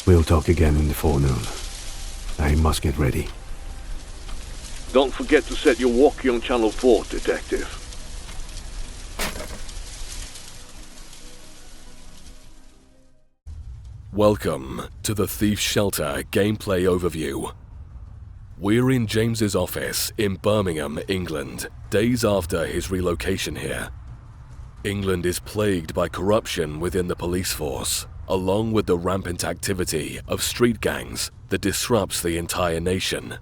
We'll talk again in the forenoon. I must get ready. Don't forget to set your walkie on Channel 4, Detective. Welcome to the Thief's Shelter gameplay overview. We're in James's office in Birmingham, England, days after his relocation here. England is plagued by corruption within the police force, along with the rampant activity of street gangs that disrupts the entire nation.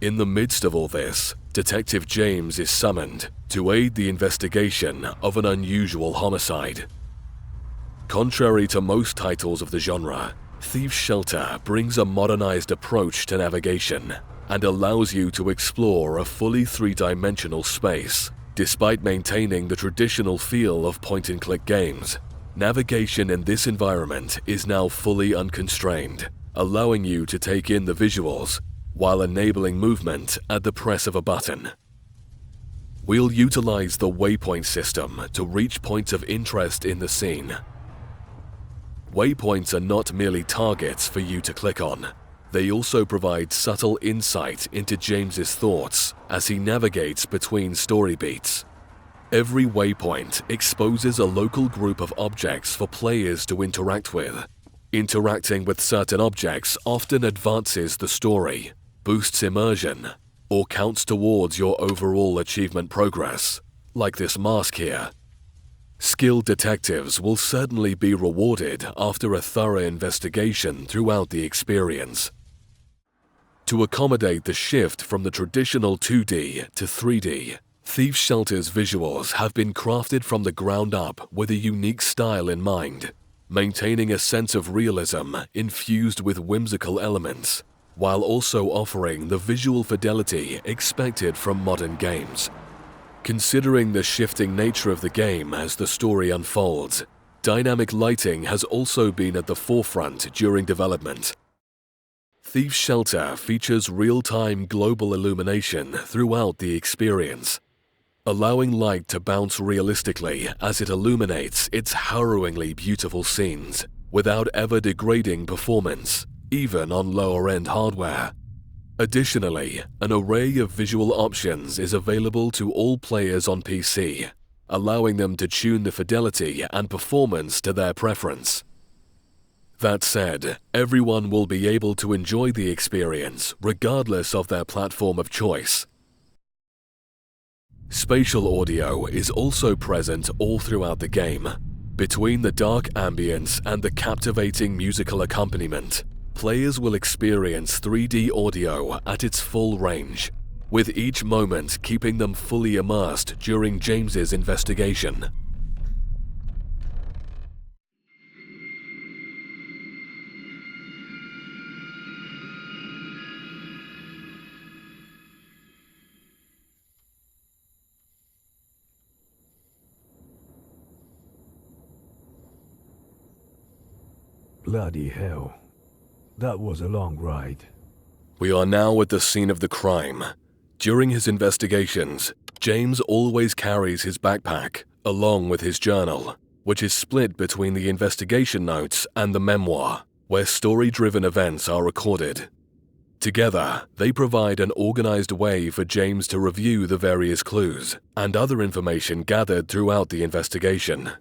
In the midst of all this, Detective James is summoned to aid the investigation of an unusual homicide. Contrary to most titles of the genre, Thief's Shelter brings a modernized approach to navigation and allows you to explore a fully three-dimensional space. Despite maintaining the traditional feel of point-and-click games, navigation in this environment is now fully unconstrained, allowing you to take in the visuals while enabling movement at the press of a button. We'll utilize the waypoint system to reach points of interest in the scene. Waypoints are not merely targets for you to click on. They also provide subtle insight into James's thoughts as he navigates between story beats. Every waypoint exposes a local group of objects for players to interact with. Interacting with certain objects often advances the story, boosts immersion, or counts towards your overall achievement progress, like this mask here. Skilled detectives will certainly be rewarded after a thorough investigation throughout the experience. To accommodate the shift from the traditional 2D to 3D, Thief's Shelter's visuals have been crafted from the ground up with a unique style in mind, maintaining a sense of realism infused with whimsical elements, while also offering the visual fidelity expected from modern games. Considering the shifting nature of the game as the story unfolds, dynamic lighting has also been at the forefront during development. Thief's Shelter features real-time global illumination throughout the experience, allowing light to bounce realistically as it illuminates its harrowingly beautiful scenes without ever degrading performance, even on lower-end hardware. Additionally, an array of visual options is available to all players on PC, allowing them to tune the fidelity and performance to their preference. That said, everyone will be able to enjoy the experience regardless of their platform of choice. Spatial audio is also present all throughout the game. Between the dark ambience and the captivating musical accompaniment, players will experience 3D audio at its full range, with each moment keeping them fully immersed during James's investigation. Bloody hell. That was a long ride. We are now at the scene of the crime. During his investigations, James always carries his backpack, along with his journal, which is split between the investigation notes and the memoir, where story-driven events are recorded. Together, they provide an organized way for James to review the various clues and other information gathered throughout the investigation.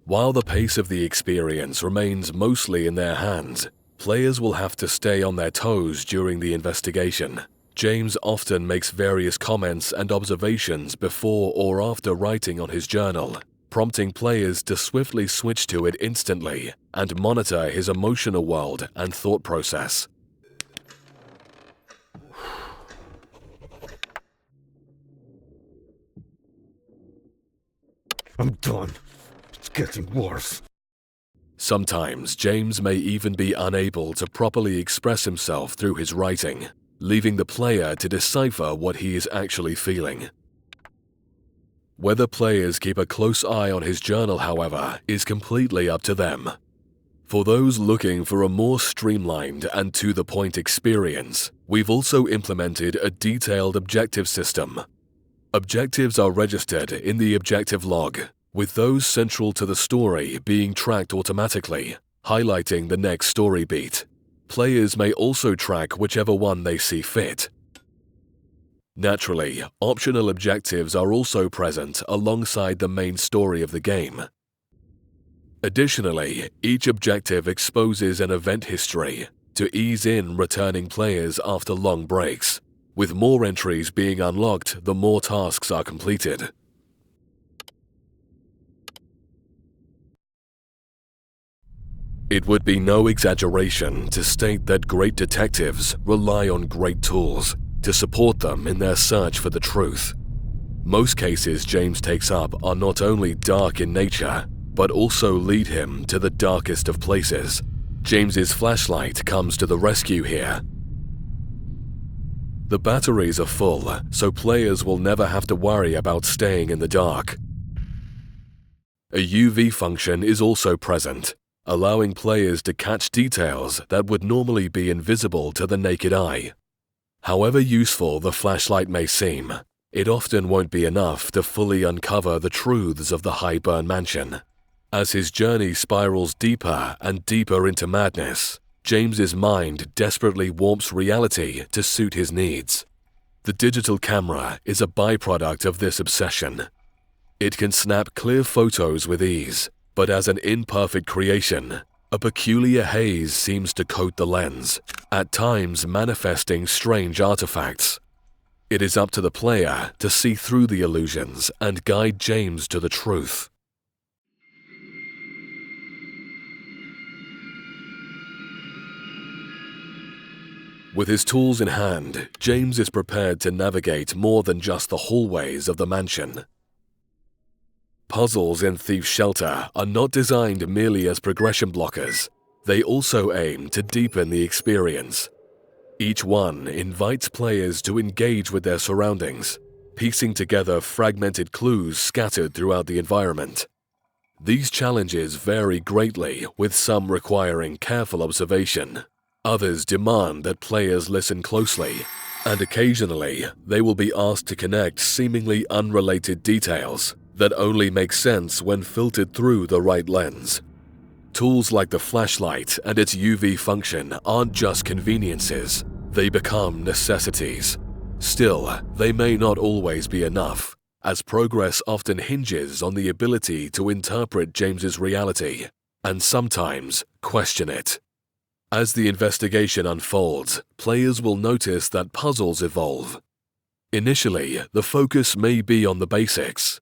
While the pace of the experience remains mostly in their hands, players will have to stay on their toes during the investigation. James often makes various comments and observations before or after writing on his journal, prompting players to swiftly switch to it instantly and monitor his emotional world and thought process. I'm done. It's getting worse. Sometimes James may even be unable to properly express himself through his writing, leaving the player to decipher what he is actually feeling. Whether players keep a close eye on his journal, however, is completely up to them. For those looking for a more streamlined and to-the-point experience, we've also implemented a detailed objective system. Objectives are registered in the objective log, with those central to the story being tracked automatically, highlighting the next story beat. Players may also track whichever one they see fit. Naturally, optional objectives are also present alongside the main story of the game. Additionally, each objective exposes an event history to ease in returning players after long breaks, with more entries being unlocked the more tasks are completed. It would be no exaggeration to state that great detectives rely on great tools to support them in their search for the truth. Most cases James takes up are not only dark in nature, but also lead him to the darkest of places. James's flashlight comes to the rescue here. The batteries are full, so players will never have to worry about staying in the dark. A UV function is also present, allowing players to catch details that would normally be invisible to the naked eye. However useful the flashlight may seem, it often won't be enough to fully uncover the truths of the Highburn mansion. As his journey spirals deeper and deeper into madness, James's mind desperately warps reality to suit his needs. The digital camera is a byproduct of this obsession. It can snap clear photos with ease, but as an imperfect creation, a peculiar haze seems to coat the lens, at times manifesting strange artifacts. It is up to the player to see through the illusions and guide James to the truth. With his tools in hand, James is prepared to navigate more than just the hallways of the mansion. Puzzles in Thief's Shelter are not designed merely as progression blockers. They also aim to deepen the experience. Each one invites players to engage with their surroundings, piecing together fragmented clues scattered throughout the environment. These challenges vary greatly, with some requiring careful observation. Others demand that players listen closely, and occasionally they will be asked to connect seemingly unrelated details that only make sense when filtered through the right lens. Tools like the flashlight and its UV function aren't just conveniences, they become necessities. Still, they may not always be enough, as progress often hinges on the ability to interpret James's reality, and sometimes question it. As the investigation unfolds, players will notice that puzzles evolve. Initially, the focus may be on the basics: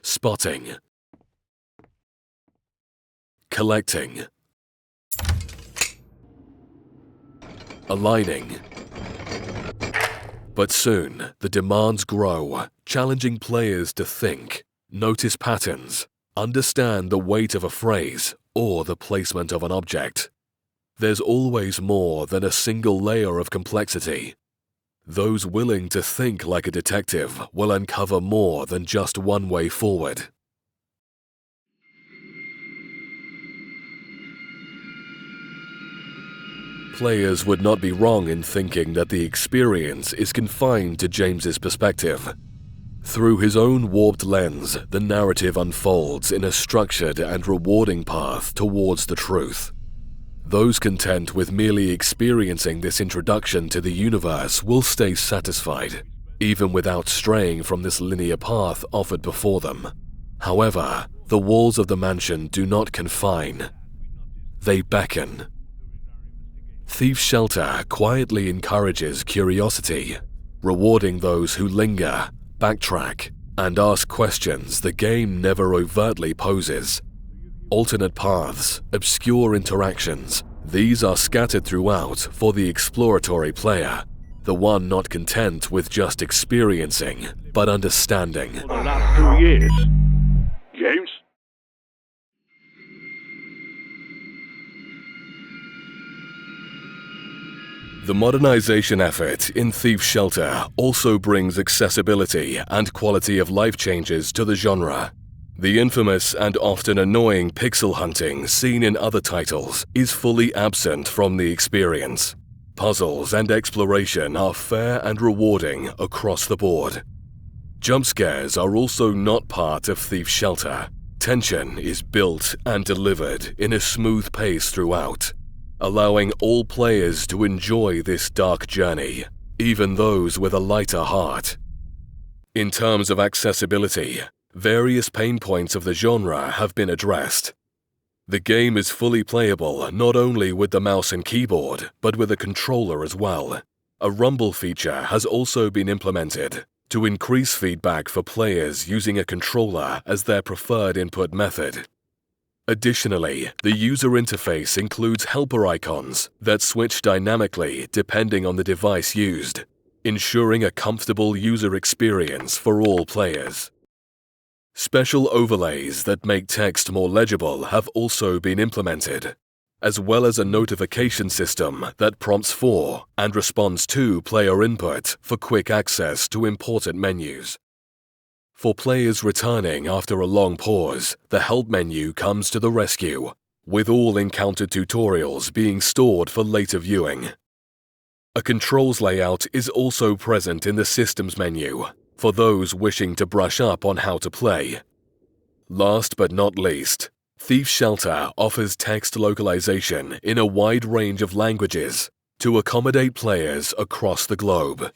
spotting, collecting, aligning. But soon, the demands grow, challenging players to think, notice patterns, understand the weight of a phrase or the placement of an object. There's always more than a single layer of complexity. Those willing to think like a detective will uncover more than just one way forward. Players would not be wrong in thinking that the experience is confined to James's perspective. Through his own warped lens, the narrative unfolds in a structured and rewarding path towards the truth. Those content with merely experiencing this introduction to the universe will stay satisfied, even without straying from this linear path offered before them. However, the walls of the mansion do not confine. They beckon. Thief's Shelter quietly encourages curiosity, rewarding those who linger, backtrack, and ask questions the game never overtly poses. Alternate paths, obscure interactions, these are scattered throughout for the exploratory player, the one not content with just experiencing, but understanding. For the last 2 years. James? The modernization effort in Thief's Shelter also brings accessibility and quality of life changes to the genre. The infamous and often annoying pixel hunting seen in other titles is fully absent from the experience. Puzzles and exploration are fair and rewarding across the board. Jump scares are also not part of Thief's Shelter, Tension is built and delivered in a smooth pace throughout, allowing all players to enjoy this dark journey, even those with a lighter heart. In terms of accessibility, various pain points of the genre have been addressed. The game is fully playable not only with the mouse and keyboard, but with a controller as well. A rumble feature has also been implemented to increase feedback for players using a controller as their preferred input method. Additionally, the user interface includes helper icons that switch dynamically depending on the device used, ensuring a comfortable user experience for all players. Special overlays that make text more legible have also been implemented, as well as a notification system that prompts for and responds to player input for quick access to important menus. For players returning after a long pause, the help menu comes to the rescue, with all encountered tutorials being stored for later viewing. A controls layout is also present in the Systems menu, for those wishing to brush up on how to play. Last but not least, Thief Shelter offers text localization in a wide range of languages to accommodate players across the globe.